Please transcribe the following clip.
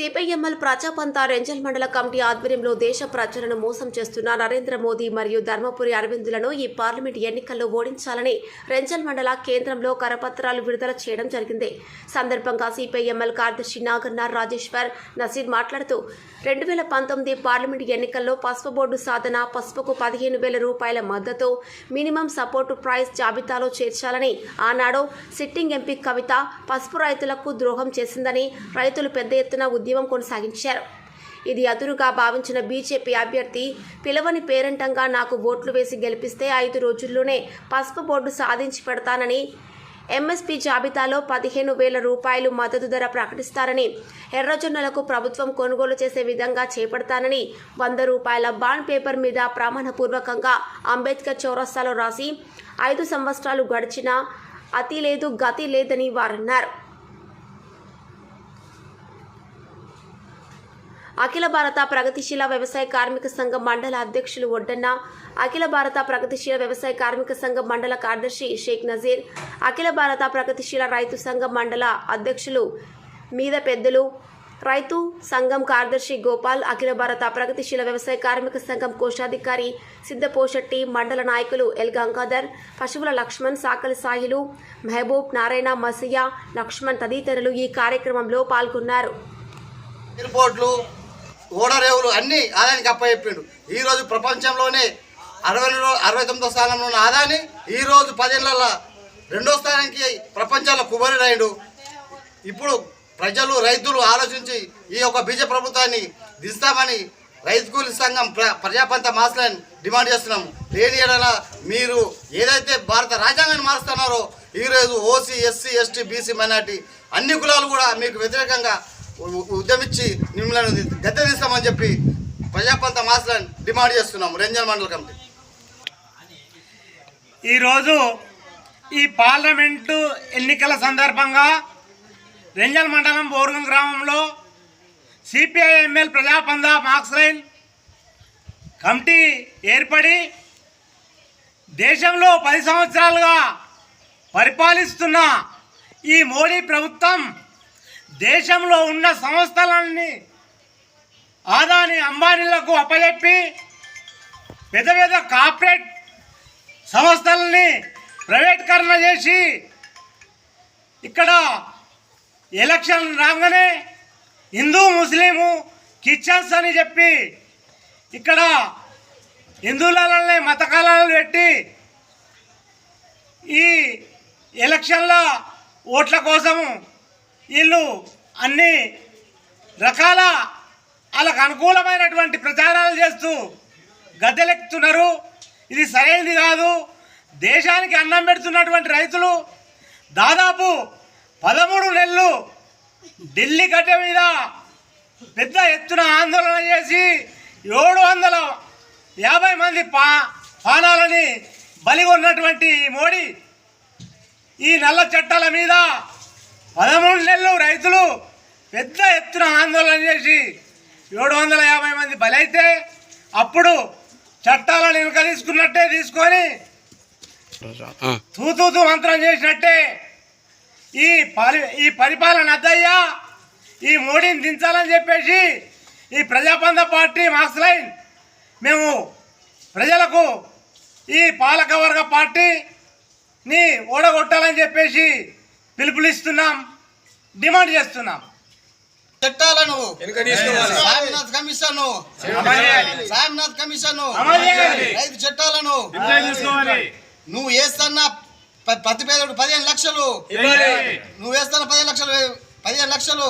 CPML ప్రజాపంత Renjal మండల committee ఆధ్వర్యంలో దేశ ప్రజలను మోసం చేస్తున్న నరేంద్ర మోదీ మరియు ధర్మపురి అరవిందులను ఈ పార్లమెంట్ ఎన్నికల్లో ఓడించాలని రెంజల్ మండల కేంద్రంలో కరపత్రాలు విడుదల చేయడం జరిగింది. సందర్భంగా సిపిఎంఎల్ కార్యదర్శి నాగన్నార్ రాజేశ్వర్ నసీర్ మాట్లాడుతూ 2019 పార్లమెంట్ ఎన్నికల్లో పసుపు బోర్డు సాధన, పసుపుకు 15,000 రూపాయల మద్దతు, మినిమం సపోర్టు ప్రైస్ జాబితాలో చేర్చాలని ఆనాడు సిట్టింగ్ ఎంపీ కవిత పసుపు రైతులకు ద్రోహం చేసిందని రైతులు పెద్ద ఎత్తున ఉద్యమం కొనసాగించారు. ఇది అదురుగా భావించిన బీజేపీ అభ్యర్థి పిలవని పేరంటంగా నాకు ఓట్లు వేసి గెలిపిస్తే 5 రోజుల్లోనే పసుపు బోర్డు సాధించి పెడతానని, ఎంఎస్పీ జాబితాలో 15,000 రూపాయలు మద్దతు ధర ప్రకటిస్తారని, ఎర్రజొన్నలకు ప్రభుత్వం కొనుగోలు చేసే విధంగా చేపడతానని 100 రూపాయల బాండ్ పేపర్ మీద ప్రమాణపూర్వకంగా అంబేద్కర్ చౌరస్తాలో రాసి 5 సంవత్సరాలు గడిచినా అతి లేదు గతి లేదని వారన్నారు. అఖిల భారత ప్రగతిశీల వ్యవసాయ కార్మిక సంఘం మండల అధ్యక్షులు ఒడ్డన్న, అఖిల భారత ప్రగతిశీల వ్యవసాయ కార్మిక సంఘం మండల కార్యదర్శి షేక్ నజీర్, అఖిల భారత ప్రగతిశీల రైతు సంఘం మండల అధ్యక్షులు మీద పెద్దలు, రైతు సంఘం కార్యదర్శి గోపాల్, అఖిల భారత ప్రగతిశీల వ్యవసాయ కార్మిక సంఘం కోశాధికారి సిద్ధపోషెట్టి, మండల నాయకులు ఎల్ గంగాధర్, పశువుల లక్ష్మణ్, సాకలి సాయిలు, మహబూబ్, నారాయణ, మసియా, లక్ష్మణ్ తదితరులు ఈ కార్యక్రమంలో పాల్గొన్నారు. ఓడరేవులు అన్నీ ఆదానికి అప్పచెప్పిండు. ఈరోజు ప్రపంచంలోనే 69వ స్థానంలో ఉన్న ఆదాని ఈరోజు 10 ఏళ్ల 2వ స్థానానికి ప్రపంచంలో కుబరిరైండు. ఇప్పుడు ప్రజలు రైతులు ఆలోచించి ఈ యొక్క బీజేపీ ప్రభుత్వాన్ని దిస్తామని రైతు కూలీ సంఘం ప్రజాపంత మాస్లని డిమాండ్ చేస్తున్నాం. లేని ఎడల మీరు ఏదైతే భారత రాజ్యాంగాన్ని మారుస్తున్నారో ఈరోజు OC, SC, ST, BC, minority అన్ని కులాలు కూడా మీకు వ్యతిరేకంగా ఉద్యమించి మిమ్మల్ని గద్దె తీస్తామని చెప్పి ప్రజాపంత మాస్లని డిమాండ్ చేస్తున్నాము రెంజల్ మండల కమిటీ. ఈరోజు ఈ పార్లమెంటు ఎన్నికల సందర్భంగా రెంజల్ మండలం బోర్గం గ్రామంలో సిపిఐఎంఎల్ ప్రజాపంత మాక్స్లైన్ కమిటీ ఏర్పడి దేశంలో 10 సంవత్సరాలుగా పరిపాలిస్తున్న ఈ మోడీ ప్రభుత్వం దేశంలో ఉన్న సంస్థలన్నీ ఆదాని అంబానీలకు అప్పచెప్పి పెద్ద పెద్ద కార్పొరేట్ సంస్థలని ప్రైవేటీకరణ చేసి ఇక్కడ ఎలక్షన్ రాగానే హిందూ, ముస్లిము, క్రిస్టియన్స్ అని చెప్పి ఇక్కడ హిందువులనే మత కళాలు పెట్టి ఈ ఎలక్షన్ల ఓట్ల కోసము వీళ్ళు అన్ని రకాల వాళ్ళకు అనుకూలమైనటువంటి ప్రచారాలు చేస్తూ గద్దెలెక్కుతున్నారు. ఇది సరైనది కాదు. దేశానికి అన్నం పెడుతున్నటువంటి రైతులు దాదాపు 13 నెలలు ఢిల్లీ గడ్డ మీద పెద్ద ఎత్తున ఆందోళన చేసి 750 మంది ప్రాణాలని బలిగొన్నటువంటి మోడీ ఈ నల్ల చట్టాల మీద 13 నెలలు రైతులు పెద్ద ఎత్తున ఆందోళన చేసి 750 మంది బలైతే అప్పుడు చట్టాలను వెనుక తీసుకున్నట్టే తీసుకొని తూతూ మంత్రం చేసినట్టే ఈ పరిపాలన అద్దయ్యా, ఈ మోడీని దించాలని చెప్పేసి ఈ ప్రజాపంత పార్టీ మాక్స్లైన్ మేము ప్రజలకు ఈ పాలకవర్గ పార్టీని ఓడగొట్టాలని చెప్పేసి పిలుపునిస్తున్నాం, డిమాండ్ చేస్తున్నాం. చట్టాలను సామ్నాథ్ కమిషన్ రైతు చట్టాలను నువ్వు వేస్తున్న ప్రతి పేదోడు 15 లక్షలు, నువ్వు వేస్తున్న 15 లక్షలు